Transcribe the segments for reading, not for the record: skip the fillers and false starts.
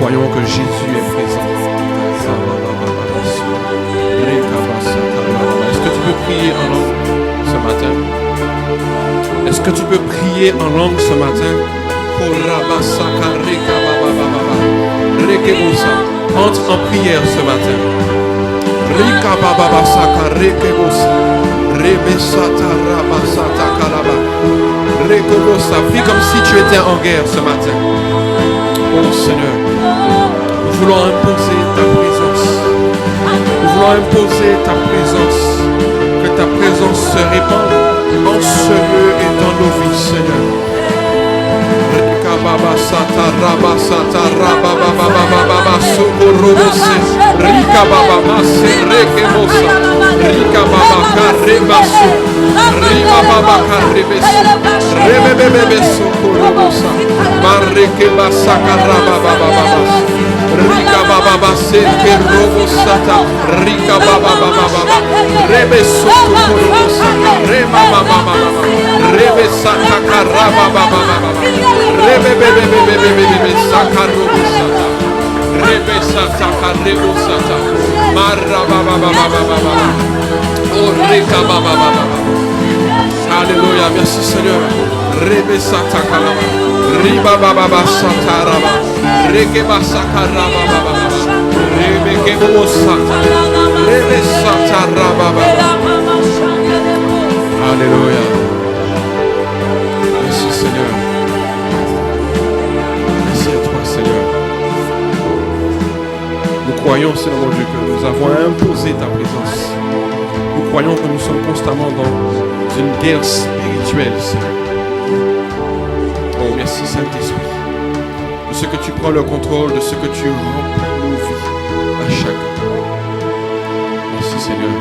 croyons que Jésus est présent. Est-ce que tu peux prier en langue ce matin? Est-ce que tu peux prier en langue ce matin? Entre en prière ce matin. Prie comme si tu étais en guerre ce matin. Oh Seigneur, nous voulons imposer ta présence. Nous voulons imposer ta présence. Que ta présence se répande en ce lieu et dans nos vies, Seigneur. Baba Sata Raba Sata Raba Baba Baba Socorrobose Rika Baba Mase Rekemosa Rika Baba Karebasu Rika Baba Karebesu Rebebebe Socorrobosa Mareke Basaka Raba Baba Baba Rika Baba Base Kerobosata Rika Baba Baba Rebe Socorrobosa Reba Baba Baba Rebe Sata Karaba Baba Baba Rebe Sakarobosata Rebe Sata Karebosata Marra Baba Baba Baba Oh Rika Baba Baba Alléluia, merci Seigneur. Rebe Sata Kalama Riba Baba Sata Raba Rekeba Sakaraba Baba Rebe Kebosata Rebe Sata Raba Baba Alléluia. Merci Seigneur. Seigneur, nous croyons, Seigneur mon Dieu, que nous avons imposé ta présence. Nous croyons que nous sommes constamment dans une guerre spirituelle, Seigneur. Oh, merci Saint-Esprit, de ce que tu prends le contrôle, de ce que tu remplis nos vies à chaque fois. Merci Seigneur.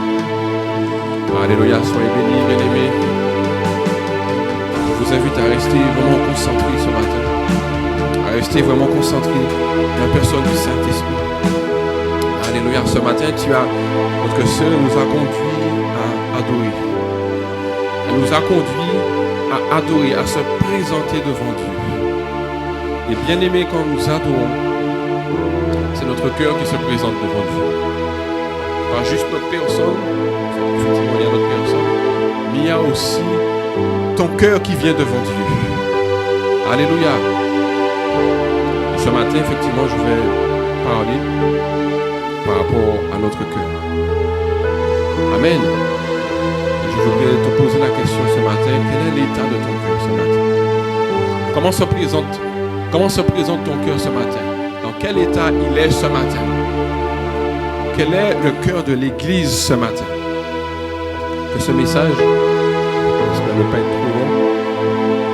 Alléluia, soyez bénis, bien-aimés. Je vous invite à rester vraiment concentrés ce matin. Restez vraiment concentré dans la personne du Saint-Esprit. Alléluia. Ce matin, notre sœur nous a conduit à adorer. Elle nous a conduit à adorer, à se présenter devant Dieu. Et bien aimé, quand nous adorons, c'est notre cœur qui se présente devant Dieu. Pas juste notre personne, effectivement il y a notre personne, mais il y a aussi ton cœur qui vient devant Dieu. Alléluia. Ce matin, effectivement, je vais parler par rapport à notre cœur. Amen. Je voudrais te poser la question ce matin. Quel est l'état de ton cœur ce matin? Comment se présente ton cœur ce matin? Dans quel état il est ce matin? Quel est le cœur de l'Église ce matin? Que ce message, j'espère ne pas être trop long,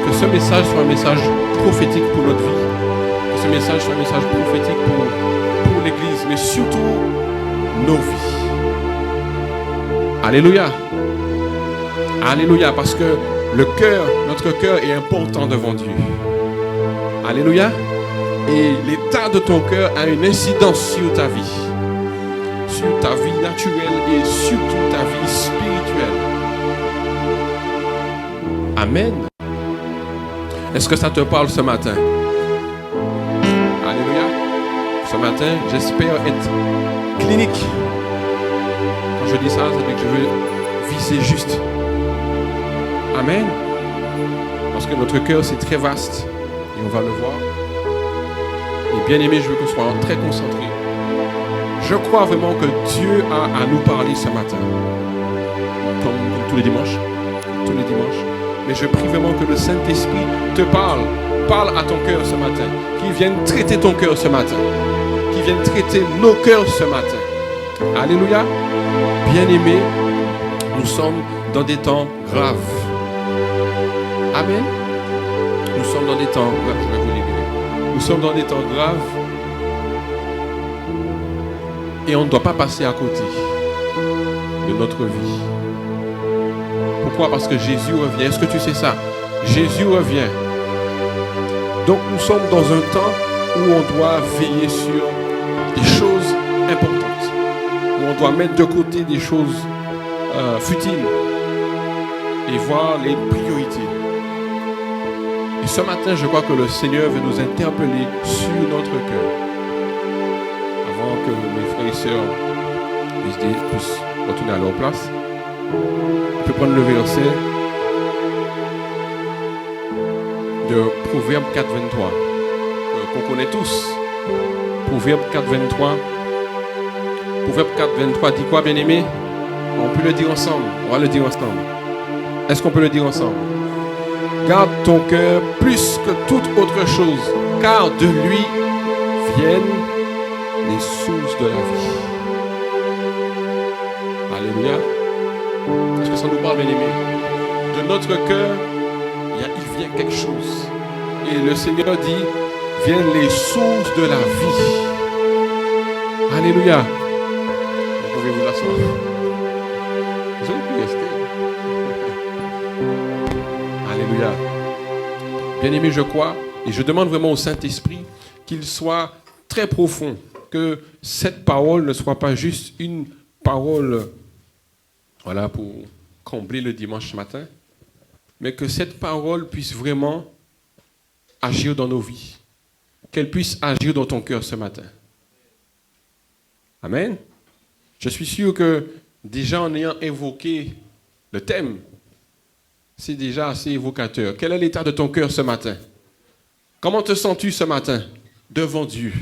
que ce message soit un message prophétique pour notre vie. Ce message soit un message prophétique pour l'Église, mais surtout nos vies. Alléluia. Alléluia, parce que notre cœur est important devant Dieu. Alléluia. Et l'état de ton cœur a une incidence sur ta vie naturelle et surtout ta vie spirituelle. Amen. Est-ce que ça te parle ce matin? Ce matin, j'espère être clinique. Quand je dis ça, ça veut dire que je veux viser juste. Amen. Parce que notre cœur, c'est très vaste. Et on va le voir. Et bien aimé, je veux qu'on soit très concentré. Je crois vraiment que Dieu a à nous parler ce matin. Comme tous les dimanches. Mais je prie vraiment que le Saint-Esprit te parle. Parle à ton cœur ce matin. Qu'il vienne traiter ton cœur ce matin. Qui viennent traiter nos cœurs ce matin. Alléluia. Bien-aimés, nous sommes dans des temps graves. Amen. Nous sommes dans des temps graves. Je vais vous libérer. Nous sommes dans des temps graves. Et on ne doit pas passer à côté de notre vie. Pourquoi? Parce que Jésus revient. Est-ce que tu sais ça? Jésus revient. Donc nous sommes dans un temps où on doit veiller sur des choses importantes, où on doit mettre de côté des choses futiles et voir les priorités. Et ce matin, je crois que le Seigneur veut nous interpeller sur notre cœur. que mes frères et sœurs puissent retourner à leur place. On peut prendre le verset de Proverbe 4, 23, qu'on connaît tous. Proverbe 4, 23. Proverbe 4, 23 dit quoi, bien-aimé? On peut le dire ensemble. On va le dire ensemble. Est-ce qu'on peut le dire ensemble? Garde ton cœur plus que toute autre chose, car de lui viennent les sources de la vie. Alléluia. Est-ce que ça nous parle, bien-aimé? De notre cœur, il vient quelque chose. Et le Seigneur dit, viennent les sources de la vie. Alléluia. Vous pouvez vous asseoir. Vous auriez pu rester. Alléluia. Bien-aimé, je crois, et je demande vraiment au Saint-Esprit qu'il soit très profond, que cette parole ne soit pas juste une parole, voilà, pour combler le dimanche matin, mais que cette parole puisse vraiment agir dans nos vies, qu'elle puisse agir dans ton cœur ce matin. Amen. Je suis sûr que déjà en ayant évoqué le thème, c'est déjà assez évocateur. Quel est l'état de ton cœur ce matin? Comment te sens-tu ce matin devant Dieu?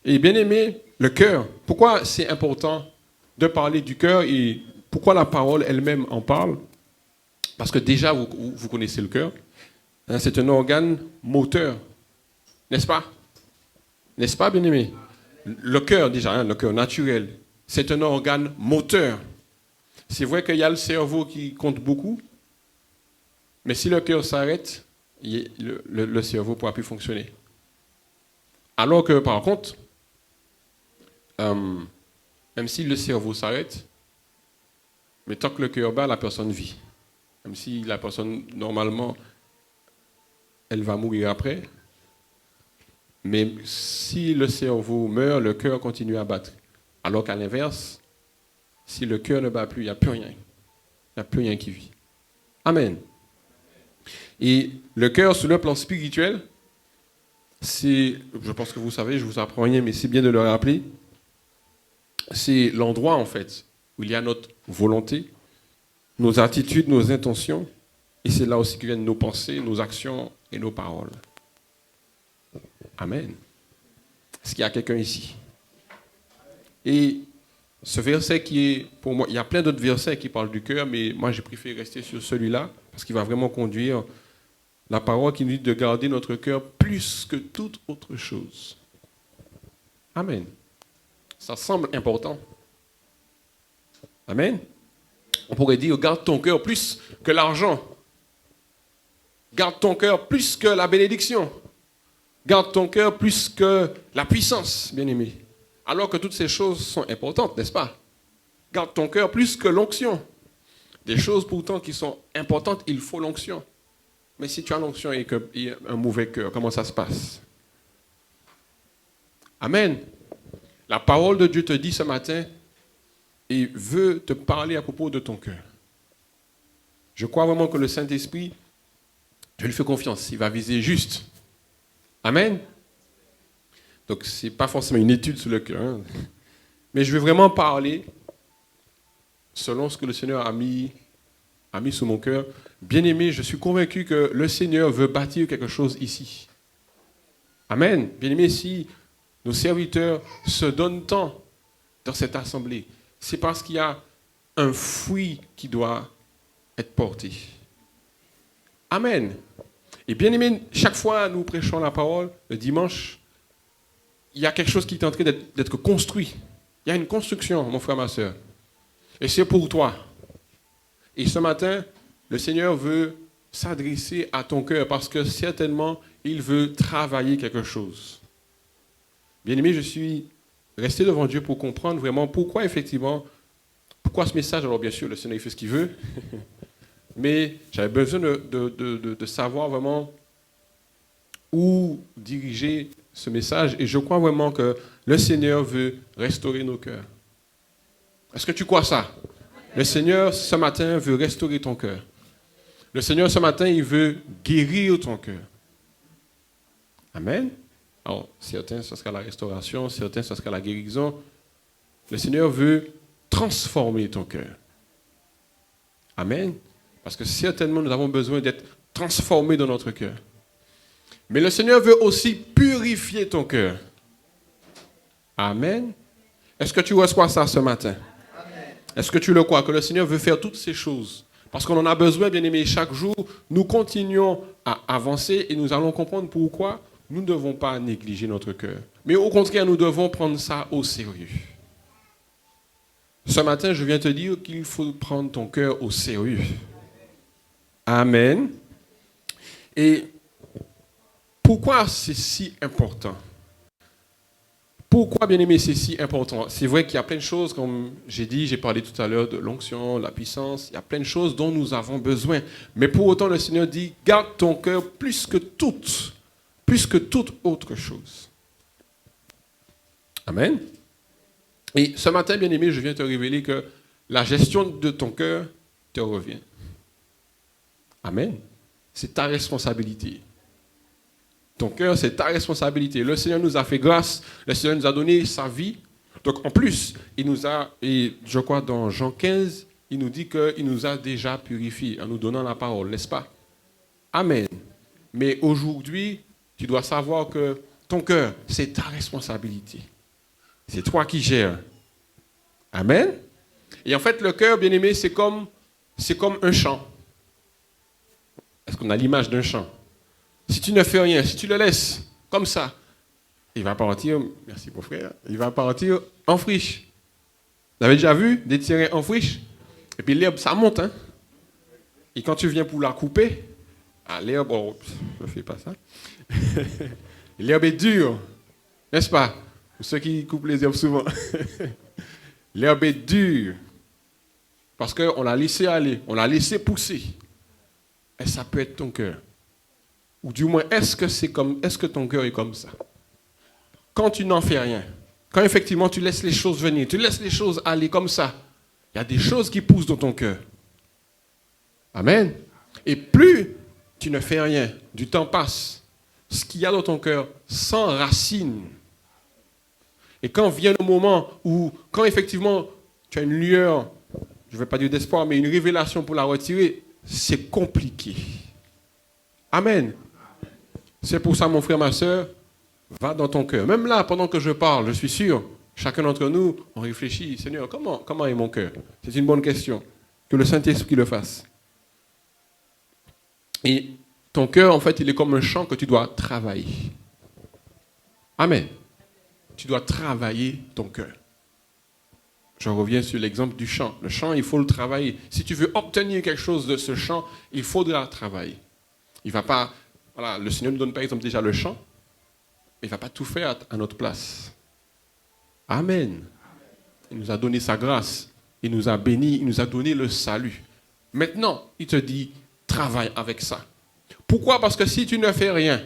Et bien aimé, le cœur. Pourquoi c'est important de parler du cœur et pourquoi la parole elle-même en parle? Parce que déjà, vous connaissez le cœur. C'est un organe moteur. N'est-ce pas? N'est-ce pas, bien aimé? Le cœur, déjà, le cœur naturel, c'est un organe moteur. C'est vrai qu'il y a le cerveau qui compte beaucoup, mais si le cœur s'arrête, le cerveau ne pourra plus fonctionner. Alors que, par contre, même si le cerveau s'arrête, mais tant que le cœur bat, la personne vit. Même si la personne, normalement, elle va mourir après. Mais si le cerveau meurt, le cœur continue à battre. Alors qu'à l'inverse, si le cœur ne bat plus, il n'y a plus rien. Il n'y a plus rien qui vit. Amen. Et le cœur, sur le plan spirituel, c'est, je pense que vous savez, je ne vous apprends rien, mais c'est bien de le rappeler, c'est l'endroit, en fait, où il y a notre volonté, nos attitudes, nos intentions, et c'est là aussi que viennent nos pensées, nos actions et nos paroles. Amen. Est-ce qu'il y a quelqu'un ici? Et ce verset qui est, pour moi, il y a plein d'autres versets qui parlent du cœur, mais moi j'ai préféré rester sur celui-là, parce qu'il va vraiment conduire la parole qui nous dit de garder notre cœur plus que toute autre chose. Amen. Ça semble important. Amen. On pourrait dire, garde ton cœur plus que l'argent. Garde ton cœur plus que la bénédiction. Garde ton cœur plus que la puissance, bien-aimé. Alors que toutes ces choses sont importantes, n'est-ce pas? Garde ton cœur plus que l'onction. Des choses pourtant qui sont importantes, il faut l'onction. Mais si tu as l'onction et un mauvais cœur, comment ça se passe? Amen. La parole de Dieu te dit ce matin et veut te parler à propos de ton cœur. Je crois vraiment que le Saint-Esprit, je lui fais confiance, il va viser juste. Amen. Donc, ce n'est pas forcément une étude sur le cœur. Hein. Mais je vais vraiment parler selon ce que le Seigneur a mis sur mon cœur. Bien-aimé, je suis convaincu que le Seigneur veut bâtir quelque chose ici. Amen. Bien-aimé, si nos serviteurs se donnent tant dans cette assemblée, c'est parce qu'il y a un fruit qui doit être porté. Amen. Et bien aimé, chaque fois nous prêchons la parole, le dimanche, il y a quelque chose qui est en train d'être construit. Il y a une construction, mon frère, ma soeur. Et c'est pour toi. Et ce matin, le Seigneur veut s'adresser à ton cœur parce que certainement, il veut travailler quelque chose. Bien aimé, je suis resté devant Dieu pour comprendre vraiment pourquoi ce message. Alors bien sûr, le Seigneur fait ce qu'il veut. Mais j'avais besoin de savoir vraiment où diriger ce message. Et je crois vraiment que le Seigneur veut restaurer nos cœurs. Est-ce que tu crois ça? Le Seigneur, ce matin, veut restaurer ton cœur. Le Seigneur, ce matin, il veut guérir ton cœur. Amen. Alors, certains, ce sera la restauration, certains, ce sera la guérison. Le Seigneur veut transformer ton cœur. Amen. Parce que certainement, nous avons besoin d'être transformés dans notre cœur. Mais le Seigneur veut aussi purifier ton cœur. Amen. Est-ce que tu reçois ça ce matin? Amen. Est-ce que tu le crois, que le Seigneur veut faire toutes ces choses? Parce qu'on en a besoin, bien-aimés, chaque jour, nous continuons à avancer et nous allons comprendre pourquoi nous ne devons pas négliger notre cœur. Mais au contraire, nous devons prendre ça au sérieux. Ce matin, je viens te dire qu'il faut prendre ton cœur au sérieux. Amen. Et pourquoi c'est si important? Pourquoi, bien-aimé, c'est si important? C'est vrai qu'il y a plein de choses, comme j'ai dit, j'ai parlé tout à l'heure de l'onction, la puissance, il y a plein de choses dont nous avons besoin. Mais pour autant, le Seigneur dit, garde ton cœur plus que toute autre chose. Amen. Et ce matin, bien-aimé, je viens te révéler que la gestion de ton cœur te revient. Amen. C'est ta responsabilité. Ton cœur, c'est ta responsabilité. Le Seigneur nous a fait grâce. Le Seigneur nous a donné sa vie. Donc, en plus, il nous a, et je crois dans Jean 15, il nous dit qu'il nous a déjà purifiés en nous donnant la parole, n'est-ce pas? Amen. Mais aujourd'hui, tu dois savoir que ton cœur, c'est ta responsabilité. C'est toi qui gères. Amen. Et en fait, le cœur, bien-aimé, c'est comme un champ. Est-ce qu'on a l'image d'un champ? Si tu ne fais rien, si tu le laisses comme ça, il va partir, merci mon frère, il va partir en friche. Vous avez déjà vu des terrains en friche? Et puis l'herbe, ça monte. Hein? Et quand tu viens pour la couper, l'herbe, oh, je ne fais pas ça. L'herbe est dure, n'est-ce pas? Pour ceux qui coupent les herbes souvent. L'herbe est dure. Parce qu'on l'a laissé aller, on l'a laissé pousser. Et ça peut être ton cœur. Ou du moins, est-ce que ton cœur est comme ça? Quand tu n'en fais rien, quand effectivement tu laisses les choses venir, tu laisses les choses aller comme ça, il y a des choses qui poussent dans ton cœur. Amen. Et plus tu ne fais rien, du temps passe, ce qu'il y a dans ton cœur s'enracine. Et quand vient le moment où, quand effectivement tu as une lueur, je ne vais pas dire d'espoir, mais une révélation pour la retirer, c'est compliqué. Amen. C'est pour ça, mon frère, ma soeur, va dans ton cœur. Même là, pendant que je parle, je suis sûr, chacun d'entre nous, on réfléchit, Seigneur, comment est mon cœur? C'est une bonne question. Que le Saint-Esprit le fasse. Et ton cœur, en fait, il est comme un champ que tu dois travailler. Amen. Tu dois travailler ton cœur. Je reviens sur l'exemple du champ. Le champ, il faut le travailler. Si tu veux obtenir quelque chose de ce champ, il faudra travailler. Il va pas, voilà, le Seigneur nous donne par exemple déjà le champ, il ne va pas tout faire à notre place. Amen. Il nous a donné sa grâce, il nous a bénis, il nous a donné le salut. Maintenant, il te dit, travaille avec ça. Pourquoi? Parce que si tu ne fais rien,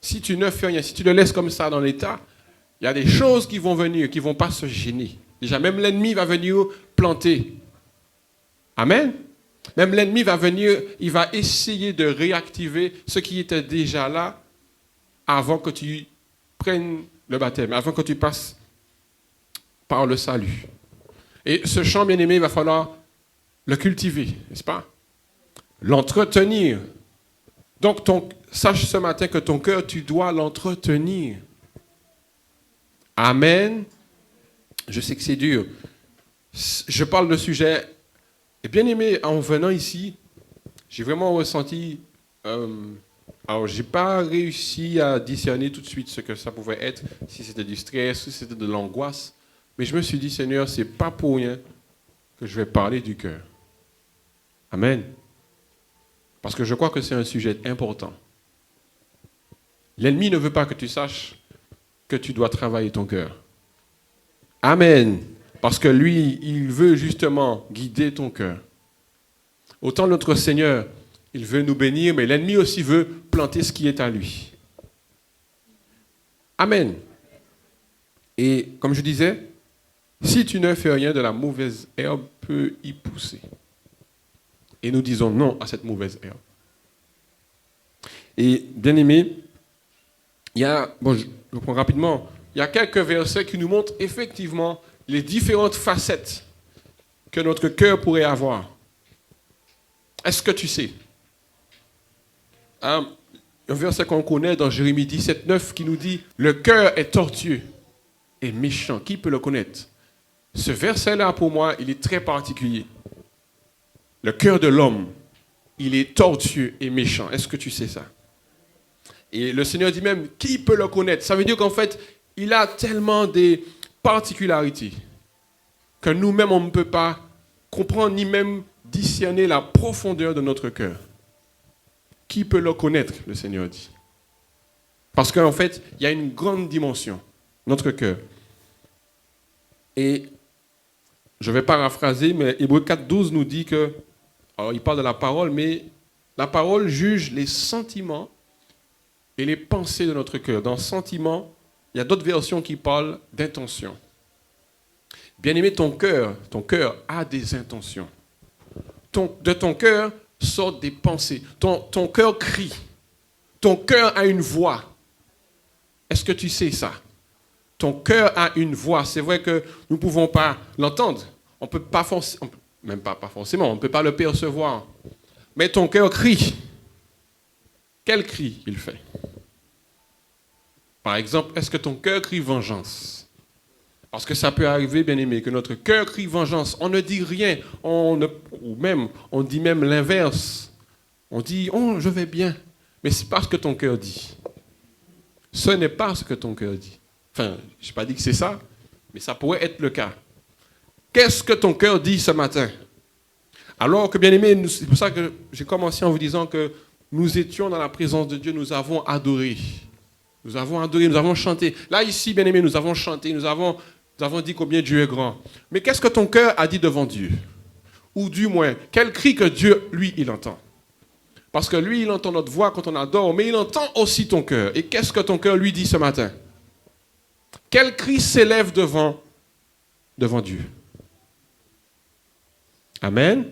si tu le laisses comme ça dans l'état, il y a des choses qui vont venir, qui ne vont pas se gêner. Déjà, même l'ennemi va venir planter. Amen. Même l'ennemi va venir, il va essayer de réactiver ce qui était déjà là avant que tu prennes le baptême, avant que tu passes par le salut. Et ce champ bien-aimé, il va falloir le cultiver, n'est-ce pas? L'entretenir. Donc, sache ce matin que ton cœur, tu dois l'entretenir. Amen. Je sais que c'est dur. Je parle de sujet. Et bien aimé, en venant ici, j'ai vraiment ressenti... alors, je n'ai pas réussi à discerner tout de suite ce que ça pouvait être, si c'était du stress, si c'était de l'angoisse. Mais je me suis dit, Seigneur, ce n'est pas pour rien que je vais parler du cœur. Amen. Parce que je crois que c'est un sujet important. L'ennemi ne veut pas que tu saches que tu dois travailler ton cœur. Amen. Parce que lui, il veut justement guider ton cœur. Autant notre Seigneur, il veut nous bénir, mais l'ennemi aussi veut planter ce qui est à lui. Amen. Et comme je disais, si tu ne fais rien, de la mauvaise herbe peut y pousser. Et nous disons non à cette mauvaise herbe. Et bien aimé, je prends rapidement, il y a quelques versets qui nous montrent effectivement les différentes facettes que notre cœur pourrait avoir. Est-ce que tu sais? Un verset qu'on connaît dans Jérémie 17, 9 qui nous dit « Le cœur est tortueux et méchant. » Qui peut le connaître? Ce verset-là, pour moi, il est très particulier. Le cœur de l'homme, il est tortueux et méchant. Est-ce que tu sais ça? Et le Seigneur dit même, qui peut le connaître? Ça veut dire qu'en fait, il a tellement des particularités que nous-mêmes, on ne peut pas comprendre ni même discerner la profondeur de notre cœur. Qui peut le connaître, le Seigneur dit? Parce qu'en fait, il y a une grande dimension, notre cœur. Et je vais paraphraser, mais Hébreux 4, 12 nous dit que, alors il parle de la parole, mais la parole juge les sentiments et les pensées de notre cœur. Dans sentiment, il y a d'autres versions qui parlent d'intention. Bien-aimé, ton cœur a des intentions. De ton cœur sortent des pensées. Ton cœur crie. Ton cœur a une voix. Est-ce que tu sais ça? Ton cœur a une voix. C'est vrai que nous ne pouvons pas l'entendre. On peut pas forcément, même pas forcément, on ne peut pas le percevoir. Mais ton cœur crie. Quel cri il fait? Par exemple, est-ce que ton cœur crie vengeance? Parce que ça peut arriver, bien-aimé, que notre cœur crie vengeance. On ne dit rien, on dit même l'inverse. On dit, oh, je vais bien. Mais c'est pas ce que ton cœur dit. Ce n'est pas ce que ton cœur dit. Enfin, je n'ai pas dit que c'est ça, mais ça pourrait être le cas. Qu'est-ce que ton cœur dit ce matin? Alors que, bien-aimé, c'est pour ça que j'ai commencé en vous disant que nous étions dans la présence de Dieu, nous avons adoré. Nous avons adoré, nous avons chanté. Là, ici, bien-aimé, nous avons chanté, nous avons dit combien Dieu est grand. Mais qu'est-ce que ton cœur a dit devant Dieu? Ou du moins, quel cri que Dieu, lui, il entend? Parce que lui, il entend notre voix quand on adore, mais il entend aussi ton cœur. Et qu'est-ce que ton cœur lui dit ce matin? Quel cri s'élève devant Dieu? Amen.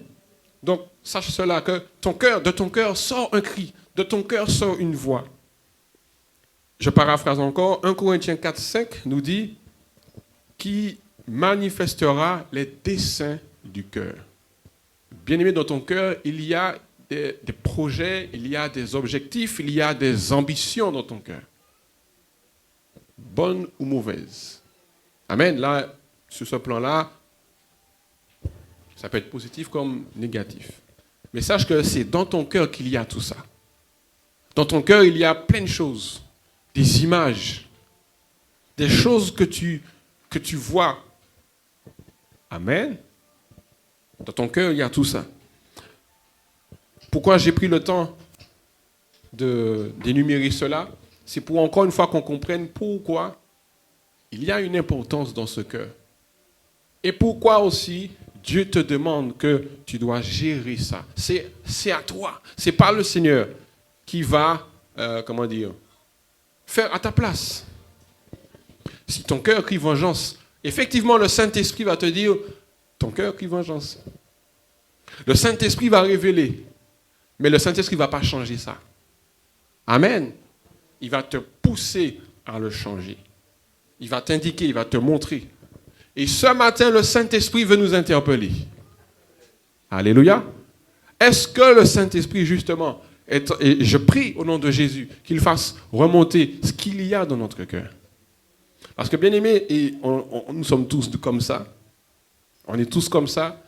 Donc, sache cela, que de ton cœur sort un cri, de ton cœur sort une voix. Je paraphrase encore, 1 Corinthiens 4, 5 nous dit qui manifestera les desseins du cœur. Bien-aimé, dans ton cœur, il y a des projets, il y a des objectifs, il y a des ambitions dans ton cœur. Bonnes ou mauvaises. Amen. Là, sur ce plan-là, ça peut être positif comme négatif. Mais sache que c'est dans ton cœur qu'il y a tout ça. Dans ton cœur, il y a plein de choses. Des images. Des choses que tu vois. Amen. Dans ton cœur, il y a tout ça. Pourquoi j'ai pris le temps d'énumérer cela? C'est pour encore une fois qu'on comprenne pourquoi il y a une importance dans ce cœur. Et pourquoi aussi Dieu te demande que tu dois gérer ça. C'est à toi. C'est pas le Seigneur qui va, faire à ta place. Si ton cœur crie vengeance, effectivement, le Saint-Esprit va te dire, ton cœur crie vengeance. Le Saint-Esprit va révéler, mais le Saint-Esprit ne va pas changer ça. Amen. Il va te pousser à le changer. Il va t'indiquer, il va te montrer. Et ce matin, le Saint-Esprit veut nous interpeller. Alléluia. Est-ce que le Saint-Esprit, justement, et je prie au nom de Jésus, qu'il fasse remonter ce qu'il y a dans notre cœur. Parce que, bien aimé, et nous sommes tous comme ça. On est tous comme ça.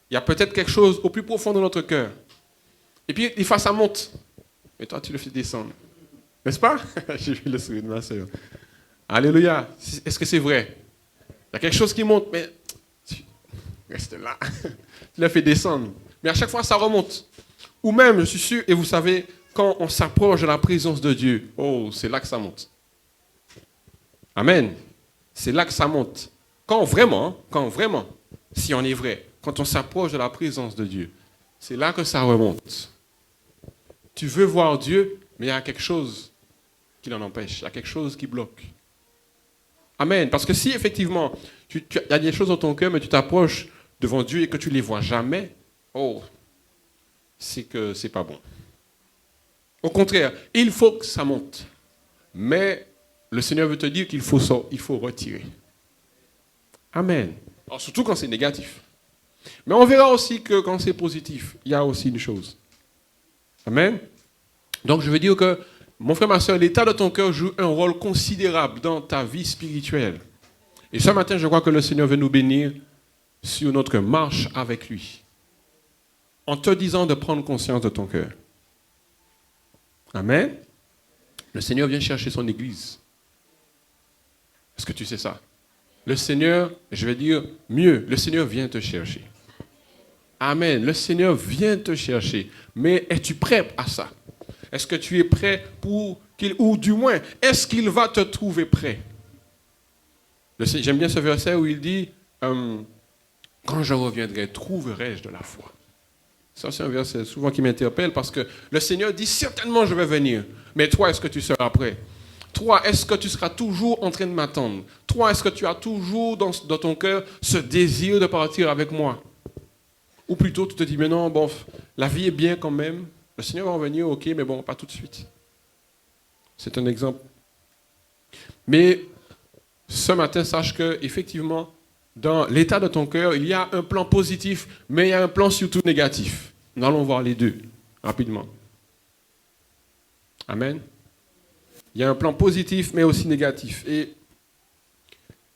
Il y a peut-être quelque chose au plus profond de notre cœur. Et puis, il fait ça monte. Mais toi, tu le fais descendre. N'est-ce pas? J'ai vu le sourire de ma soeur. Alléluia. Est-ce que c'est vrai? Il y a quelque chose qui monte, mais reste là. Tu le fais descendre. Mais à chaque fois, ça remonte. Ou même, je suis sûr, et vous savez, quand on s'approche de la présence de Dieu, oh, c'est là que ça monte. Amen. C'est là que ça monte. Quand vraiment, si on est vrai, quand on s'approche de la présence de Dieu, c'est là que ça remonte. Tu veux voir Dieu, mais il y a quelque chose qui l'en empêche. Il y a quelque chose qui bloque. Amen. Parce que si effectivement, il y a des choses dans ton cœur, mais tu t'approches devant Dieu et que tu ne les vois jamais, oh, c'est que ce n'est pas bon. Au contraire, il faut que ça monte. Mais le Seigneur veut te dire qu'il faut il faut retirer. Amen. Alors, surtout quand c'est négatif. Mais on verra aussi que quand c'est positif, il y a aussi une chose. Amen. Donc je veux dire que, mon frère, ma soeur, l'état de ton cœur joue un rôle considérable dans ta vie spirituelle. Et ce matin, je crois que le Seigneur veut nous bénir sur notre marche avec lui. En te disant de prendre conscience de ton cœur. Amen. Le Seigneur vient chercher son église. Est-ce que tu sais ça? Le Seigneur, je vais dire mieux, le Seigneur vient te chercher. Amen. Le Seigneur vient te chercher. Mais es-tu prêt à ça? Est-ce que tu es prêt pour qu'il, ou du moins, est-ce qu'il va te trouver prêt? J'aime bien ce verset où il dit, quand je reviendrai, trouverai-je de la foi? Ça, c'est un verset souvent qui m'interpelle parce que le Seigneur dit, certainement je vais venir. Mais toi, est-ce que tu seras prêt? Toi, est-ce que tu seras toujours en train de m'attendre? Toi, est-ce que tu as toujours dans ton cœur ce désir de partir avec moi? Ou plutôt, tu te dis, mais non, bon, la vie est bien quand même. Le Seigneur va revenir, ok, mais bon, pas tout de suite. C'est un exemple. Mais ce matin, sache que effectivement, dans l'état de ton cœur, il y a un plan positif, mais il y a un plan surtout négatif. Nous allons voir les deux, rapidement. Amen. Il y a un plan positif, mais aussi négatif. Et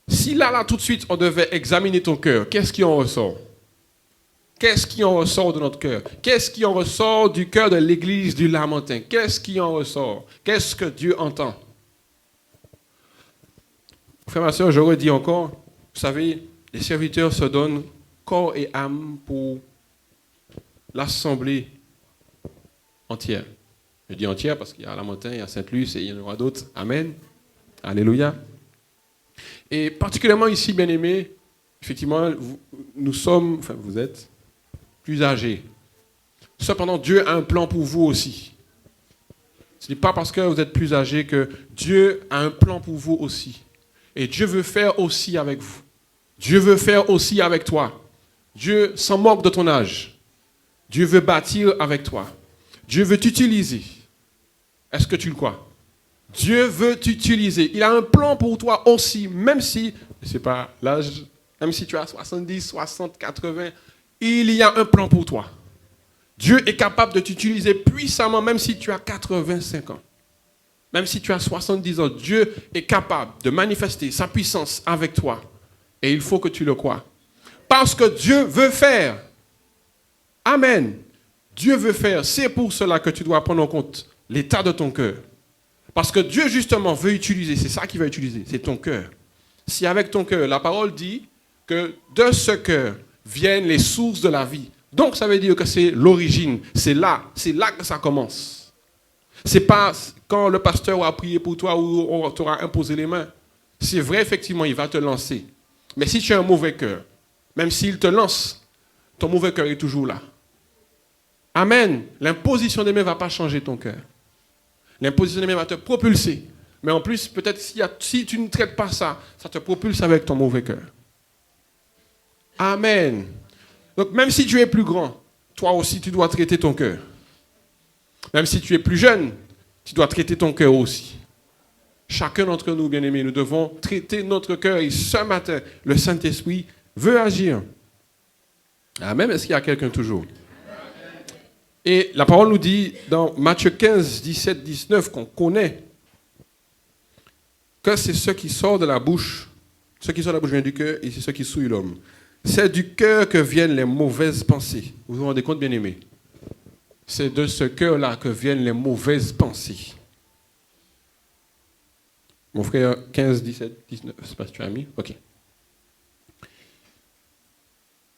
si là, tout de suite, on devait examiner ton cœur, qu'est-ce qui en ressort? Qu'est-ce qui en ressort de notre cœur? Qu'est-ce qui en ressort du cœur de l'église du Lamentin? Qu'est-ce qui en ressort? Qu'est-ce que Dieu entend? Frère, ma soeur, je redis encore, vous savez, les serviteurs se donnent corps et âme pour l'assemblée entière. Je dis entière parce qu'il y a Lamentin, il y a Sainte-Luce et il y en aura d'autres. Amen. Alléluia. Et particulièrement ici, bien-aimés, effectivement, vous êtes plus âgés. Cependant, Dieu a un plan pour vous aussi. Ce n'est pas parce que vous êtes plus âgés que Dieu a un plan pour vous aussi. Et Dieu veut faire aussi avec vous. Dieu veut faire aussi avec toi. Dieu s'en moque de ton âge. Dieu veut bâtir avec toi. Dieu veut t'utiliser. Est-ce que tu le crois? Dieu veut t'utiliser. Il a un plan pour toi aussi, même si, ce n'est pas l'âge, même si tu as 70, 60, 80, il y a un plan pour toi. Dieu est capable de t'utiliser puissamment, même si tu as 85 ans. Même si tu as 70 ans, Dieu est capable de manifester sa puissance avec toi. Et il faut que tu le crois. Parce que Dieu veut faire. Amen. Dieu veut faire. C'est pour cela que tu dois prendre en compte l'état de ton cœur. Parce que Dieu, justement, veut utiliser. C'est ça qu'il va utiliser. C'est ton cœur. Si avec ton cœur, la parole dit que de ce cœur viennent les sources de la vie. Donc, ça veut dire que c'est l'origine. C'est là que ça commence. C'est pas quand le pasteur a prié pour toi ou on t'aura imposé les mains. C'est vrai, effectivement, il va te lancer. Mais si tu as un mauvais cœur, même s'il te lance, ton mauvais cœur est toujours là. Amen. L'imposition des mains ne va pas changer ton cœur. L'imposition des mains va te propulser. Mais en plus, peut-être si tu ne traites pas ça, ça te propulse avec ton mauvais cœur. Amen. Donc même si tu es plus grand, toi aussi tu dois traiter ton cœur. Même si tu es plus jeune, tu dois traiter ton cœur aussi. Chacun d'entre nous, bien-aimés, nous devons traiter notre cœur. Et ce matin, le Saint-Esprit veut agir. Amen. Est-ce qu'il y a quelqu'un toujours? Et la parole nous dit dans Matthieu 15, 17, 19 qu'on connaît que c'est ce qui sort de la bouche. Ce qui sort de la bouche vient du cœur et c'est ce qui souille l'homme. C'est du cœur que viennent les mauvaises pensées. Vous vous rendez compte, bien-aimés? C'est de ce cœur-là que viennent les mauvaises pensées. Mon frère, 15, 17, 19, je ne sais pas si tu as mis. Ok.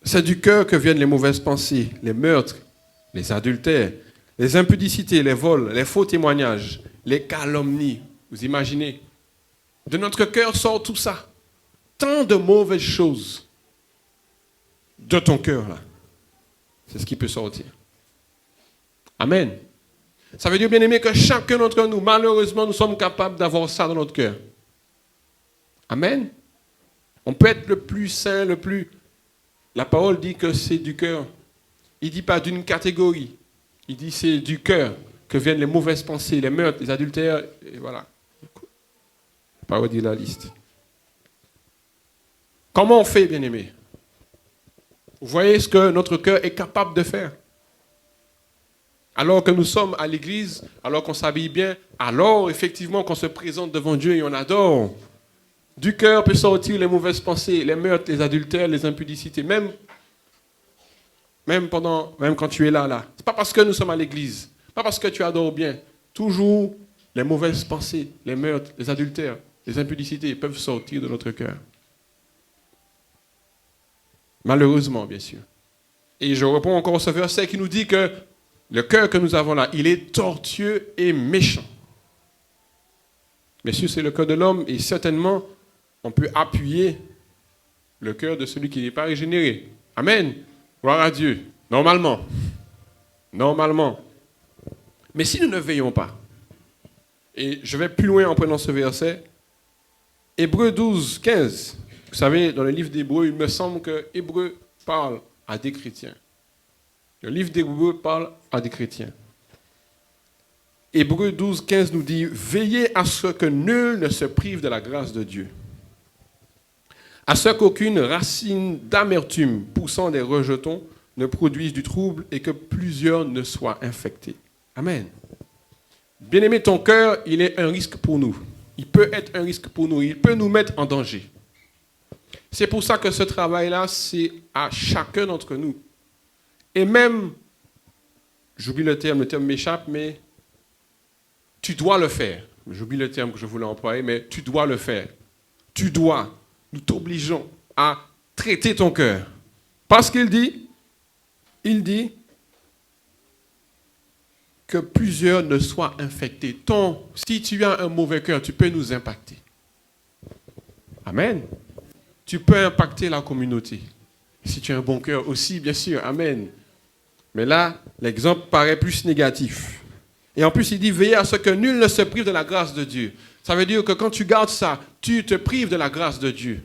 C'est du cœur que viennent les mauvaises pensées, les meurtres, les adultères, les impudicités, les vols, les faux témoignages, les calomnies. Vous imaginez? De notre cœur sort tout ça. Tant de mauvaises choses de ton cœur, là. C'est ce qui peut sortir. Amen. Ça veut dire, bien aimé, que chacun d'entre nous, malheureusement, nous sommes capables d'avoir ça dans notre cœur. Amen. On peut être le plus saint, le plus... La parole dit que c'est du cœur. Il ne dit pas d'une catégorie. Il dit c'est du cœur que viennent les mauvaises pensées, les meurtres, les adultères, et voilà. pas redire la liste. Comment on fait, bien-aimés? Vous voyez ce que notre cœur est capable de faire. Alors que nous sommes à l'église, alors qu'on s'habille bien, alors effectivement qu'on se présente devant Dieu et on adore. Du cœur peut sortir les mauvaises pensées, les meurtres, les adultères, les impudicités, même quand tu es là. C'est pas parce que nous sommes à l'église, pas parce que tu adores bien. Toujours les mauvaises pensées, les meurtres, les adultères, les impudicités peuvent sortir de notre cœur. Malheureusement, bien sûr. Et je reprends encore ce verset qui nous dit que le cœur que nous avons là, il est tortueux et méchant. Bien sûr, c'est le cœur de l'homme et certainement, on peut appuyer le cœur de celui qui n'est pas régénéré. Amen. Gloire à Dieu. Normalement. Mais si nous ne veillons pas, et je vais plus loin en prenant ce verset, Hébreux 12, 15. Vous savez, dans le livre d'Hébreux, il me semble que Hébreux parle à des chrétiens. Le livre d'Hébreux parle à des chrétiens. Hébreux 12, 15 nous dit « Veillez à ce que nul ne se prive de la grâce de Dieu, à ce qu'aucune racine d'amertume poussant des rejetons ne produise du trouble et que plusieurs ne soient infectés. » Amen. Bien-aimé, ton cœur, il est un risque pour nous. Il peut être un risque pour nous. Il peut nous mettre en danger. C'est pour ça que ce travail-là, c'est à chacun d'entre nous. Et même, j'oublie le terme m'échappe, mais tu dois le faire. J'oublie le terme que je voulais employer, mais tu dois le faire. Tu dois. Nous t'obligeons à traiter ton cœur. Parce qu'il dit que plusieurs ne soient infectés. Si tu as un mauvais cœur, tu peux nous impacter. Amen. Tu peux impacter la communauté. Si tu as un bon cœur aussi, bien sûr. Amen. Mais là, l'exemple paraît plus négatif. Et en plus, il dit, veillez à ce que nul ne se prive de la grâce de Dieu. Ça veut dire que quand tu gardes ça, tu te prives de la grâce de Dieu.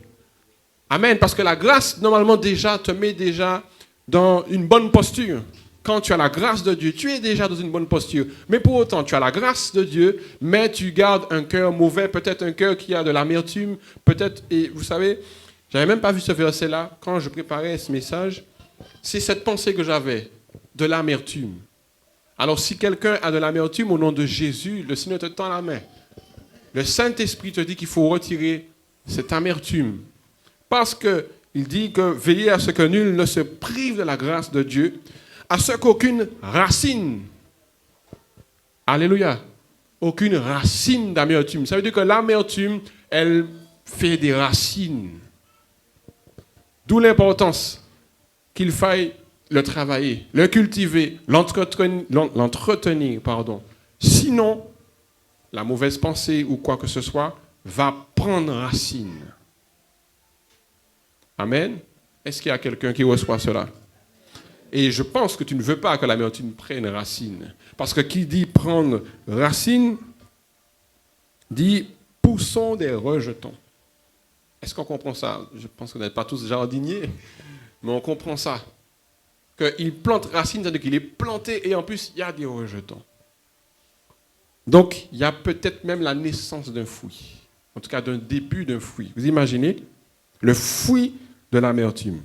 Amen. Parce que la grâce, normalement, te met déjà dans une bonne posture. Quand tu as la grâce de Dieu, tu es déjà dans une bonne posture. Mais pour autant, tu as la grâce de Dieu, mais tu gardes un cœur mauvais, peut-être un cœur qui a de l'amertume, peut-être, et vous savez, j'avais même pas vu ce verset-là quand je préparais ce message. C'est cette pensée que j'avais, de l'amertume. Alors, si quelqu'un a de l'amertume, au nom de Jésus, le Seigneur te tend la main. Le Saint-Esprit te dit qu'il faut retirer cette amertume. Parce qu'il dit que veillez à ce que nul ne se prive de la grâce de Dieu, à ce qu'aucune racine, alléluia, aucune racine d'amertume. Ça veut dire que l'amertume, elle fait des racines. D'où l'importance qu'il faille le travailler, le cultiver, l'entretenir. Sinon, la mauvaise pensée ou quoi que ce soit va prendre racine. Amen. Est-ce qu'il y a quelqu'un qui reçoit cela? Et je pense que tu ne veux pas que l'amertume prenne racine. Parce que qui dit prendre racine, dit poussons des rejetons. Est-ce qu'on comprend ça? Je pense que vous n'êtes pas tous jardiniers, mais on comprend ça. Qu'il plante racine, c'est-à-dire qu'il est planté et en plus, il y a des rejetons. Donc, il y a peut-être même la naissance d'un fruit. En tout cas, d'un début d'un fruit. Vous imaginez? Le fruit de l'amertume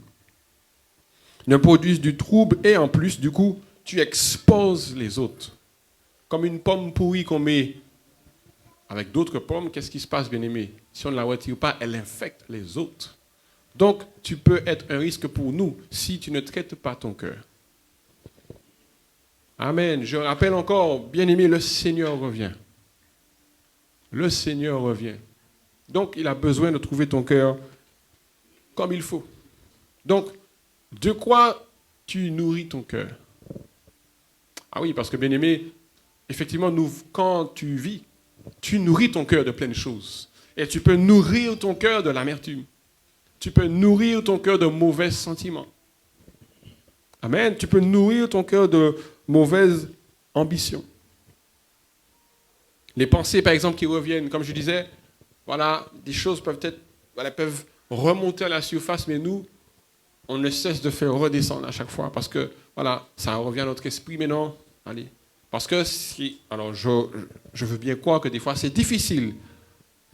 ne produisent du trouble et en plus, du coup, tu exposes les autres. Comme une pomme pourrie qu'on met avec d'autres pommes, qu'est-ce qui se passe, bien-aimé? Si on ne la retire pas, elle infecte les autres. Donc, tu peux être un risque pour nous si tu ne traites pas ton cœur. Amen. Je rappelle encore, bien-aimé, le Seigneur revient. Le Seigneur revient. Donc, il a besoin de trouver ton cœur comme il faut. Donc, de quoi tu nourris ton cœur? Ah oui, parce que, bien-aimé, effectivement, quand tu vis, tu nourris ton cœur de plein de choses. Et tu peux nourrir ton cœur de l'amertume. Tu peux nourrir ton cœur de mauvais sentiments. Amen. Tu peux nourrir ton cœur de mauvaises ambitions. Les pensées, par exemple, qui reviennent, comme je disais, voilà, des choses peuvent remonter à la surface, mais nous, on ne cesse de faire redescendre à chaque fois parce que, voilà, ça revient à notre esprit, mais non, allez. Parce que, alors je veux bien croire que des fois, c'est difficile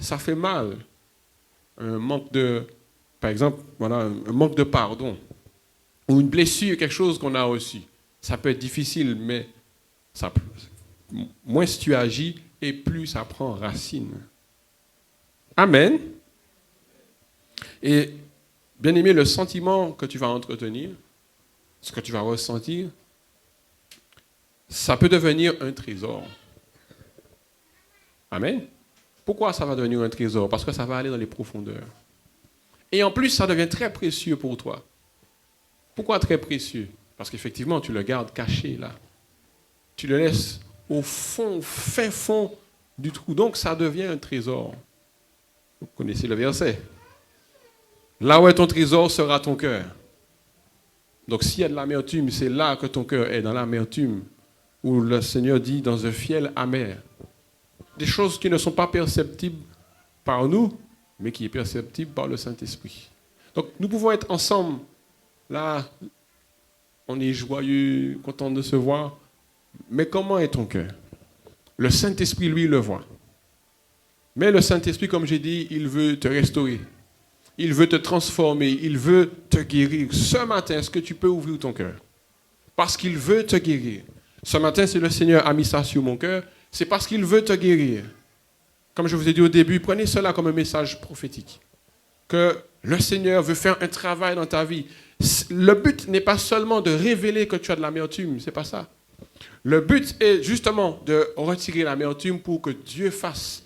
ça fait mal. Un manque de, par exemple, voilà, un manque de pardon. Ou une blessure, quelque chose qu'on a reçu. Ça peut être difficile, mais ça, moins tu agis et plus ça prend racine. Amen. Et bien aimé, le sentiment que tu vas entretenir, ce que tu vas ressentir, ça peut devenir un trésor. Amen. Pourquoi ça va devenir un trésor? Parce que ça va aller dans les profondeurs. Et en plus, ça devient très précieux pour toi. Pourquoi très précieux? Parce qu'effectivement, tu le gardes caché là. Tu le laisses au fond, au fin fond du trou. Donc, ça devient un trésor. Vous connaissez le verset. Là où est ton trésor sera ton cœur. Donc, s'il y a de l'amertume, c'est là que ton cœur est, dans l'amertume, où le Seigneur dit dans un fiel amer. Des choses qui ne sont pas perceptibles par nous, mais qui est perceptible par le Saint-Esprit. Donc, nous pouvons être ensemble. Là, on est joyeux, content de se voir. Mais comment est ton cœur? Le Saint-Esprit, lui, le voit. Mais le Saint-Esprit, comme j'ai dit, il veut te restaurer. Il veut te transformer. Il veut te guérir. Ce matin, est-ce que tu peux ouvrir ton cœur? Parce qu'il veut te guérir. Ce matin, si le Seigneur a mis ça sur mon cœur, c'est parce qu'il veut te guérir. Comme je vous ai dit au début, prenez cela comme un message prophétique. Que le Seigneur veut faire un travail dans ta vie. Le but n'est pas seulement de révéler que tu as de l'amertume, c'est pas ça. Le but est justement de retirer l'amertume pour que Dieu fasse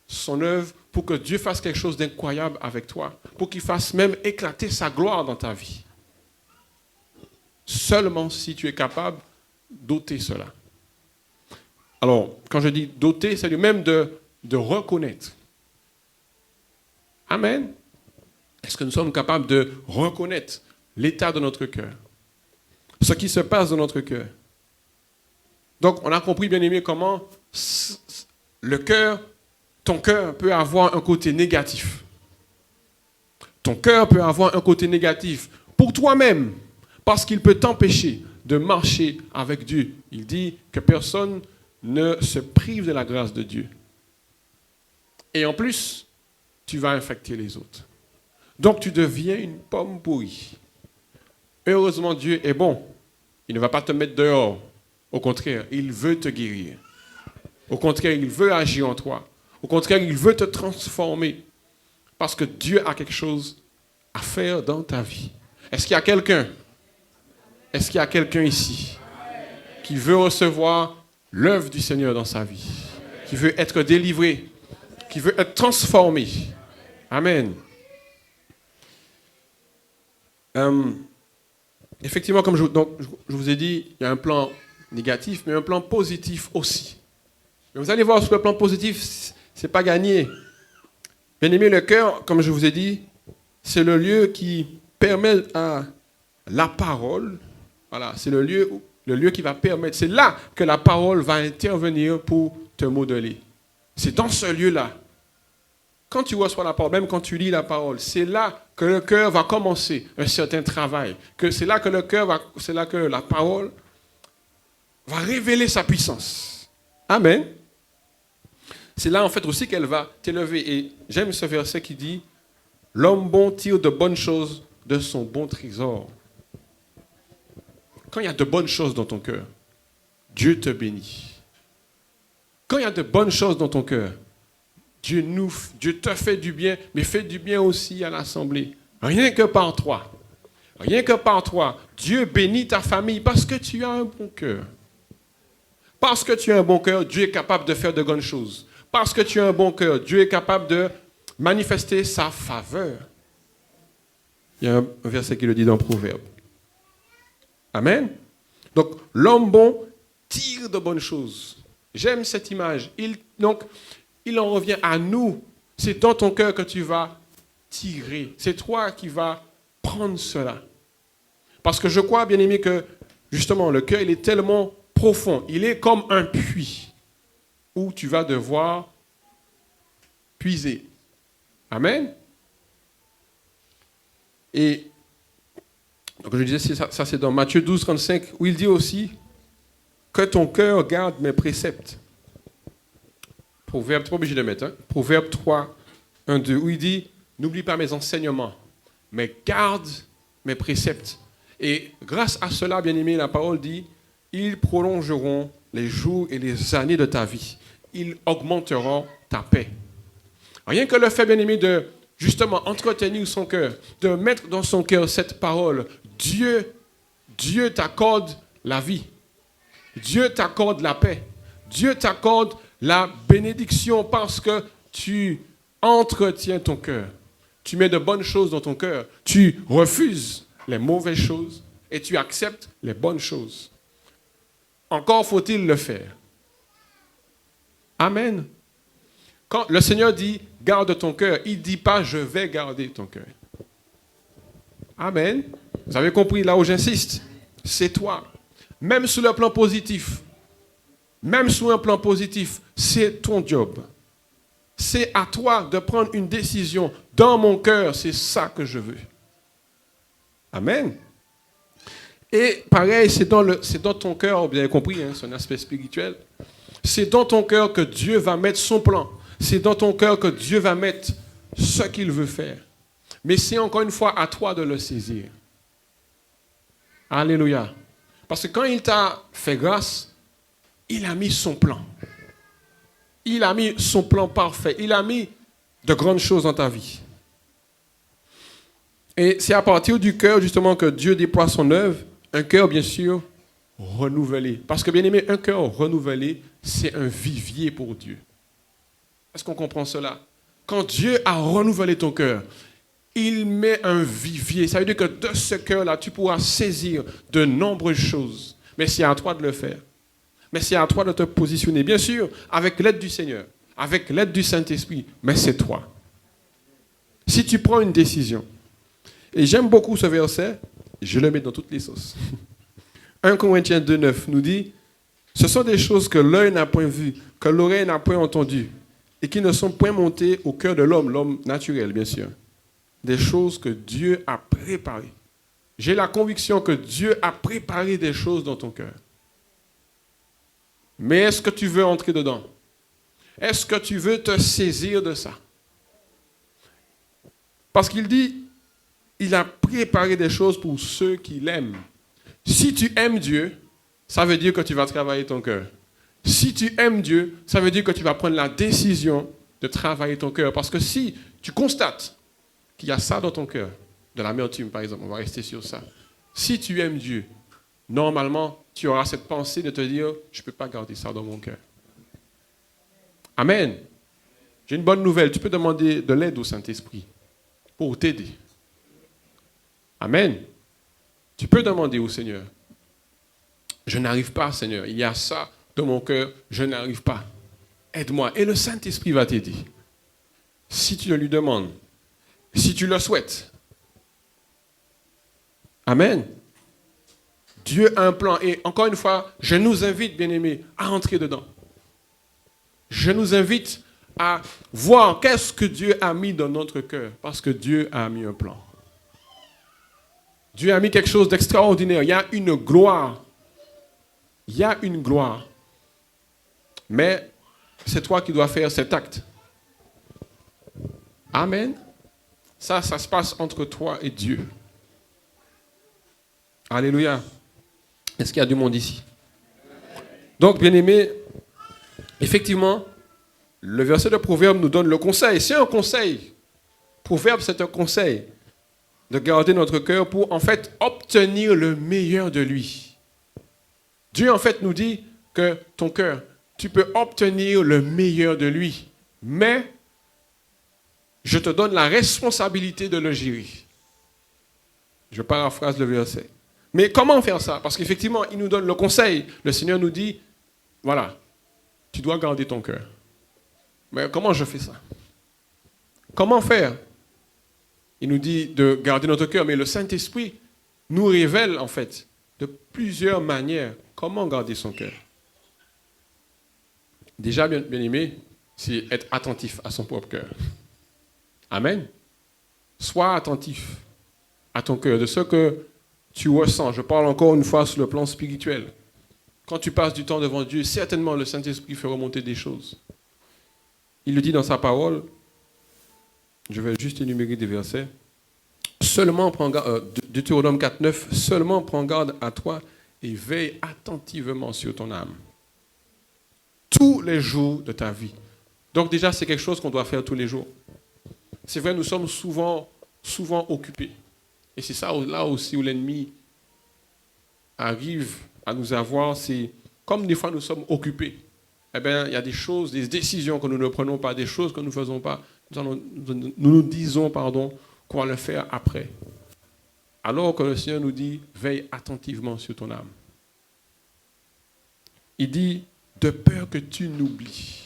son œuvre, pour que Dieu fasse quelque chose d'incroyable avec toi, pour qu'il fasse même éclater sa gloire dans ta vie. Seulement si tu es capable d'ôter cela. Alors, quand je dis d'ôter, c'est même de reconnaître. Amen. Est-ce que nous sommes capables de reconnaître l'état de notre cœur, ce qui se passe dans notre cœur? Donc, on a compris, bien aimé, comment le cœur, ton cœur peut avoir un côté négatif. Ton cœur peut avoir un côté négatif pour toi-même, parce qu'il peut t'empêcher de marcher avec Dieu. Il dit que personne ne se prive de la grâce de Dieu. Et en plus, tu vas infecter les autres. Donc, tu deviens une pomme pourrie. Heureusement, Dieu est bon. Il ne va pas te mettre dehors. Au contraire, il veut te guérir. Au contraire, il veut agir en toi. Au contraire, il veut te transformer. Parce que Dieu a quelque chose à faire dans ta vie. Est-ce qu'il y a quelqu'un? Est-ce qu'il y a quelqu'un ici qui veut recevoir l'œuvre du Seigneur dans sa vie? Qui veut être délivré? Qui veut être transformé? Amen. Effectivement, comme je vous ai dit, il y a un plan négatif, mais un plan positif aussi. Mais vous allez voir, sur le plan positif, ce n'est pas gagné. Bien aimé, le cœur, comme je vous ai dit, c'est le lieu qui permet à la parole, voilà, c'est le lieu qui va permettre, c'est là que la parole va intervenir pour te modeler. C'est dans ce lieu-là. Quand tu reçois la parole, même quand tu lis la parole, c'est là que le cœur va commencer un certain travail. C'est là que c'est là que la parole va révéler sa puissance. Amen. C'est là en fait aussi qu'elle va t'élever. Et j'aime ce verset qui dit « L'homme bon tire de bonnes choses de son bon trésor. » Quand il y a de bonnes choses dans ton cœur, Dieu te bénit. Quand il y a de bonnes choses dans ton cœur, Dieu te fait du bien, mais fait du bien aussi à l'assemblée. Rien que par toi. Rien que par toi. Dieu bénit ta famille parce que tu as un bon cœur. Parce que tu as un bon cœur, Dieu est capable de faire de bonnes choses. Parce que tu as un bon cœur, Dieu est capable de manifester sa faveur. Il y a un verset qui le dit dans Proverbe. Amen. Donc, l'homme bon tire de bonnes choses. J'aime cette image. Il en revient à nous. C'est dans ton cœur que tu vas tirer. C'est toi qui vas prendre cela. Parce que je crois, bien aimé, que justement, le cœur, il est tellement profond. Il est comme un puits où tu vas devoir puiser. Amen. Et donc je disais, ça c'est dans Matthieu 12, 35, où il dit aussi que ton cœur garde mes préceptes. Proverbe, tu n'es pas obligé de mettre, hein? Proverbe 3, 1, 2, où il dit, n'oublie pas mes enseignements, mais garde mes préceptes. Et grâce à cela, bien-aimé, la parole dit, ils prolongeront les jours et les années de ta vie. Ils augmenteront ta paix. Rien que le fait, bien-aimé, de justement entretenir son cœur, de mettre dans son cœur cette parole, Dieu t'accorde la vie. Dieu t'accorde la paix. Dieu t'accorde la bénédiction parce que tu entretiens ton cœur. Tu mets de bonnes choses dans ton cœur. Tu refuses les mauvaises choses et tu acceptes les bonnes choses. Encore faut-il le faire. Amen. Quand le Seigneur dit « garde ton cœur », il ne dit pas « je vais garder ton cœur ». Amen. Vous avez compris là où j'insiste? C'est toi. Même sur le plan positif, c'est ton job. C'est à toi de prendre une décision. Dans mon cœur, c'est ça que je veux. Amen. Et pareil, c'est dans ton cœur, vous avez compris, hein, c'est un aspect spirituel. C'est dans ton cœur que Dieu va mettre son plan. C'est dans ton cœur que Dieu va mettre ce qu'il veut faire. Mais c'est encore une fois à toi de le saisir. Alléluia. Parce que quand il t'a fait grâce, il a mis son plan. Il a mis son plan parfait. Il a mis de grandes choses dans ta vie. Et c'est à partir du cœur, justement, que Dieu déploie son œuvre. Un cœur, bien sûr, renouvelé. Parce que, bien aimé, un cœur renouvelé, c'est un vivier pour Dieu. Est-ce qu'on comprend cela? Quand Dieu a renouvelé ton cœur, il met un vivier. Ça veut dire que de ce cœur-là, tu pourras saisir de nombreuses choses. Mais c'est à toi de le faire. Mais c'est à toi de te positionner. Bien sûr, avec l'aide du Seigneur, avec l'aide du Saint-Esprit, mais c'est toi. Si tu prends une décision, et j'aime beaucoup ce verset, je le mets dans toutes les sauces. 1 Corinthiens 2,9 nous dit, « Ce sont des choses que l'œil n'a point vues, que l'oreille n'a point entendues, et qui ne sont point montées au cœur de l'homme, l'homme naturel, bien sûr. Des choses que Dieu a préparées. » J'ai la conviction que Dieu a préparé des choses dans ton cœur. Mais est-ce que tu veux entrer dedans? Est-ce que tu veux te saisir de ça? Parce qu'il dit, il a préparé des choses pour ceux qui l'aiment. Si tu aimes Dieu, ça veut dire que tu vas travailler ton cœur. Si tu aimes Dieu, ça veut dire que tu vas prendre la décision de travailler ton cœur. Parce que si tu constates qu'il y a ça dans ton cœur, de l'amertume par exemple, on va rester sur ça. Si tu aimes Dieu, normalement, tu auras cette pensée de te dire, je ne peux pas garder ça dans mon cœur. Amen. J'ai une bonne nouvelle, tu peux demander de l'aide au Saint-Esprit pour t'aider. Amen. Tu peux demander au Seigneur, je n'arrive pas, Seigneur, il y a ça dans mon cœur, je n'arrive pas. Aide-moi. Et le Saint-Esprit va t'aider. Si tu le lui demandes, si tu le souhaites. Amen. Dieu a un plan. Et encore une fois, je nous invite, bien-aimés, à entrer dedans. Je nous invite à voir qu'est-ce que Dieu a mis dans notre cœur. Parce que Dieu a mis un plan. Dieu a mis quelque chose d'extraordinaire. Il y a une gloire. Il y a une gloire. Mais c'est toi qui dois faire cet acte. Amen. Ça se passe entre toi et Dieu. Alléluia. Est-ce qu'il y a du monde ici? Donc, bien-aimés, effectivement, le verset de Proverbe nous donne le conseil. C'est un conseil. Proverbe, c'est un conseil de garder notre cœur pour, en fait, obtenir le meilleur de lui. Dieu, en fait, nous dit que ton cœur, tu peux obtenir le meilleur de lui, mais je te donne la responsabilité de le gérer. Je paraphrase le verset. Mais comment faire ça? Parce qu'effectivement, il nous donne le conseil. Le Seigneur nous dit, voilà, tu dois garder ton cœur. Mais comment je fais ça? Comment faire? Il nous dit de garder notre cœur, mais le Saint-Esprit nous révèle en fait de plusieurs manières comment garder son cœur. Déjà, bien aimé, c'est être attentif à son propre cœur. Amen. Sois attentif à ton cœur, de ce que tu ressens. Je parle encore une fois sur le plan spirituel. Quand tu passes du temps devant Dieu, certainement le Saint-Esprit fait remonter des choses. Il le dit dans sa parole, Je vais juste énumérer des versets. Seulement prends garde, Deutéronome 4.9, seulement prends garde à toi et veille attentivement sur ton âme. Tous les jours de ta vie. Donc déjà, c'est quelque chose qu'on doit faire tous les jours. C'est vrai, nous sommes souvent occupés. Et c'est ça là aussi où l'ennemi arrive à nous avoir. C'est comme des fois nous sommes occupés. Eh bien, il y a des choses, des décisions que nous ne prenons pas, des choses que nous ne faisons pas. Nous disons, qu'on va le faire après. Alors que le Seigneur nous dit, veille attentivement sur ton âme. Il dit, de peur que tu n'oublies.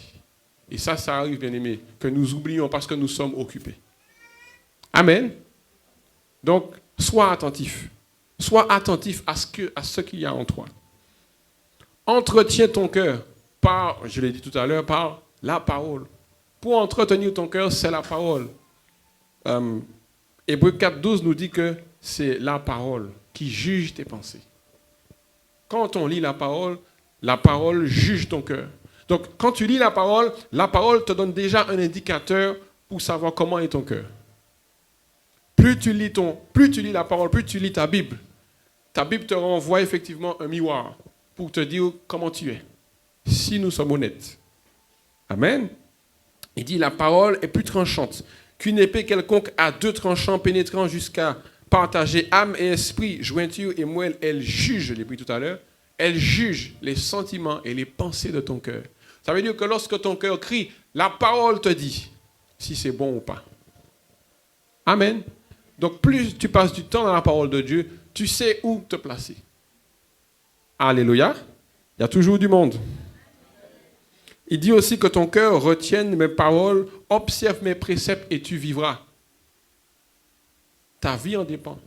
Et ça arrive, bien-aimés, que nous oublions parce que nous sommes occupés. Amen. Donc, sois attentif. Sois attentif à ce qu'il y a en toi. Entretiens ton cœur par, je l'ai dit tout à l'heure, par la parole. Pour entretenir ton cœur, c'est la parole. Hébreux 4.12 nous dit que c'est la parole qui juge tes pensées. Quand on lit la parole juge ton cœur. Donc, quand tu lis la parole te donne déjà un indicateur pour savoir comment est ton cœur. Plus tu lis la parole, plus tu lis ta Bible te renvoie effectivement un miroir pour te dire comment tu es, si nous sommes honnêtes. Amen. Il dit, la parole est plus tranchante qu'une épée quelconque à 2 tranchants pénétrant jusqu'à partager âme et esprit, jointure et moelle. Elle juge, je l'ai pris tout à l'heure, elle juge les sentiments et les pensées de ton cœur. Ça veut dire que lorsque ton cœur crie, la parole te dit si c'est bon ou pas. Amen. Donc plus tu passes du temps dans la parole de Dieu, tu sais où te placer. Alléluia. Il y a toujours du monde. Il dit aussi que ton cœur retienne mes paroles, observe mes préceptes et tu vivras. Ta vie en dépend.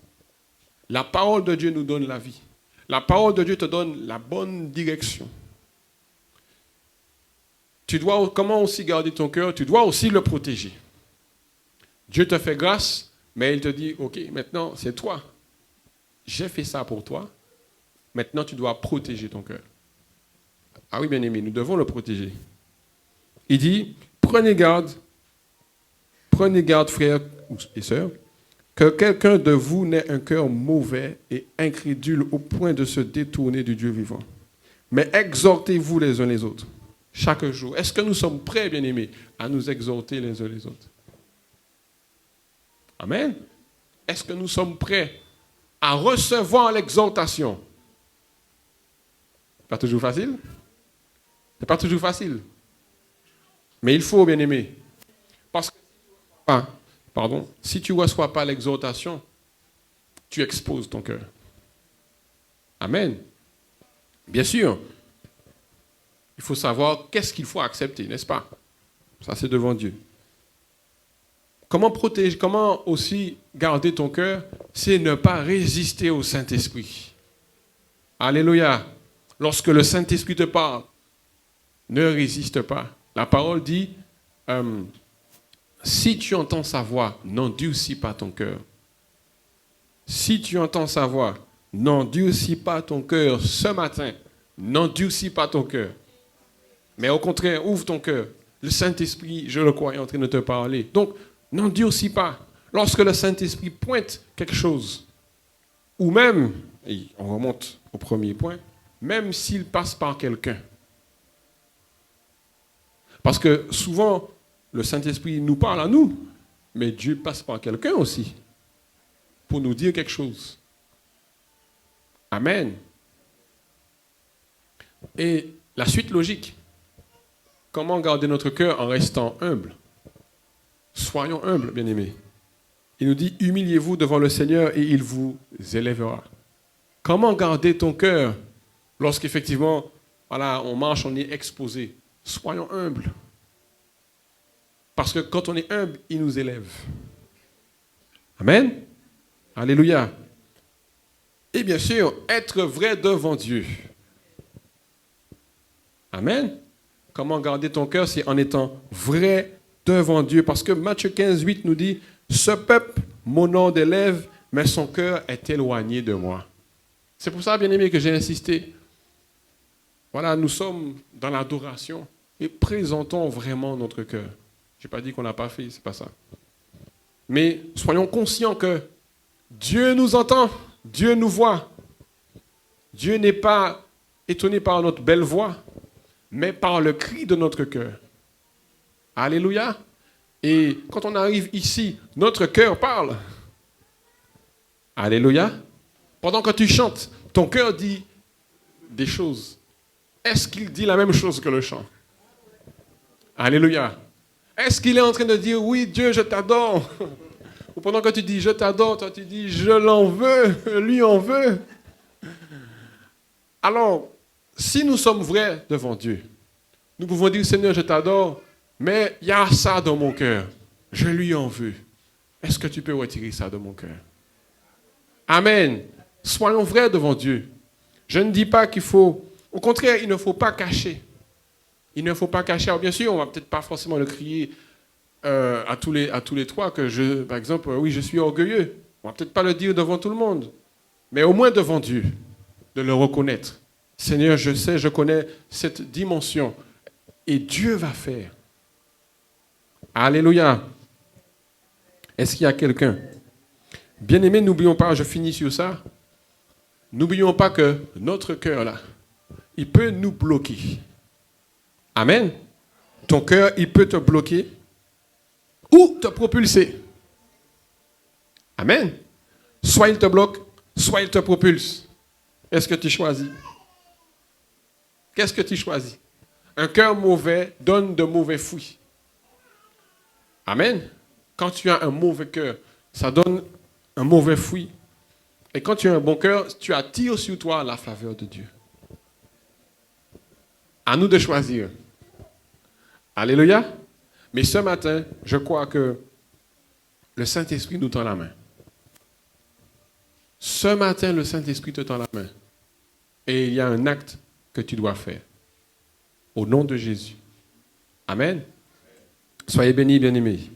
La parole de Dieu nous donne la vie. La parole de Dieu te donne la bonne direction. Comment aussi garder ton cœur? Tu dois aussi le protéger. Dieu te fait grâce, mais il te dit, ok, maintenant c'est toi. J'ai fait ça pour toi. Maintenant tu dois protéger ton cœur. Ah oui, bien-aimé, nous devons le protéger. Il dit, prenez garde, frères et sœurs, que quelqu'un de vous n'ait un cœur mauvais et incrédule au point de se détourner du Dieu vivant. Mais exhortez-vous les uns les autres, chaque jour. Est-ce que nous sommes prêts, bien-aimés, à nous exhorter les uns les autres? Amen. Est-ce que nous sommes prêts à recevoir l'exhortation? Pas toujours facile? C'est pas toujours facile. Mais il faut, bien-aimé. Parce que si tu ne reçois pas l'exhortation, tu exposes ton cœur. Amen. Bien sûr, il faut savoir qu'est-ce qu'il faut accepter, n'est-ce pas? Ça, c'est devant Dieu. Comment aussi garder ton cœur? C'est ne pas résister au Saint-Esprit. Alléluia. Lorsque le Saint-Esprit te parle, ne résiste pas. La parole dit, si tu entends sa voix, n'endurcis pas ton cœur. Si tu entends sa voix, n'endurcis pas ton cœur ce matin. N'endurcis pas ton cœur. Mais au contraire, ouvre ton cœur. Le Saint-Esprit, je le crois, est en train de te parler. Donc, n'endurcis pas. Lorsque le Saint-Esprit pointe quelque chose, ou même, et on remonte au premier point, même s'il passe par quelqu'un. Parce que souvent, le Saint-Esprit nous parle à nous, mais Dieu passe par quelqu'un aussi pour nous dire quelque chose. Amen. Et la suite logique, comment garder notre cœur en restant humble? Soyons humbles, bien-aimés. Il nous dit, humiliez-vous devant le Seigneur et il vous élèvera. Comment garder ton cœur lorsqu'effectivement, on marche, on est exposé? Soyons humbles. Parce que quand on est humble, il nous élève. Amen. Alléluia. Et bien sûr, être vrai devant Dieu. Amen. Comment garder ton cœur? C'est en étant vrai devant Dieu. Parce que Matthieu 15:8 nous dit, ce peuple m'honore des lèvres, mais son cœur est éloigné de moi. C'est pour ça, bien-aimé, que j'ai insisté. Voilà, nous sommes dans l'adoration et présentons vraiment notre cœur. Je n'ai pas dit qu'on n'a pas fait, c'est pas ça. Mais soyons conscients que Dieu nous entend, Dieu nous voit. Dieu n'est pas étonné par notre belle voix, mais par le cri de notre cœur. Alléluia. Et quand on arrive ici, notre cœur parle. Alléluia. Pendant que tu chantes, ton cœur dit des choses. Est-ce qu'il dit la même chose que le chant? Alléluia. Est-ce qu'il est en train de dire, oui, Dieu, je t'adore? Ou pendant que tu dis, je t'adore, toi tu dis, je l'en veux, lui en veut. Alors, si nous sommes vrais devant Dieu, nous pouvons dire, Seigneur, je t'adore, mais il y a ça dans mon cœur. Je lui en veux. Est-ce que tu peux retirer ça de mon cœur? Amen. Soyons vrais devant Dieu. Je ne dis pas qu'il faut... Au contraire, il ne faut pas cacher. Il ne faut pas cacher. Alors bien sûr, on ne va peut-être pas forcément le crier à tous les trois que par exemple, oui, je suis orgueilleux. On ne va peut-être pas le dire devant tout le monde. Mais au moins devant Dieu, de le reconnaître. Seigneur, je sais, je connais cette dimension. Et Dieu va faire. Alléluia. Est-ce qu'il y a quelqu'un? Bien-aimés, n'oublions pas, je finis sur ça. N'oublions pas que notre cœur, là, il peut nous bloquer. Amen. Ton cœur, il peut te bloquer ou te propulser. Amen. Soit il te bloque, soit il te propulse. Qu'est-ce que tu choisis? Qu'est-ce que tu choisis? Un cœur mauvais donne de mauvais fruits. Amen. Quand tu as un mauvais cœur, ça donne un mauvais fruit. Et quand tu as un bon cœur, tu attires sur toi la faveur de Dieu. À nous de choisir. Alléluia. Mais ce matin, je crois que le Saint-Esprit nous tend la main. Ce matin, le Saint-Esprit te tend la main. Et il y a un acte que tu dois faire. Au nom de Jésus. Amen. Soyez bénis, bien-aimés.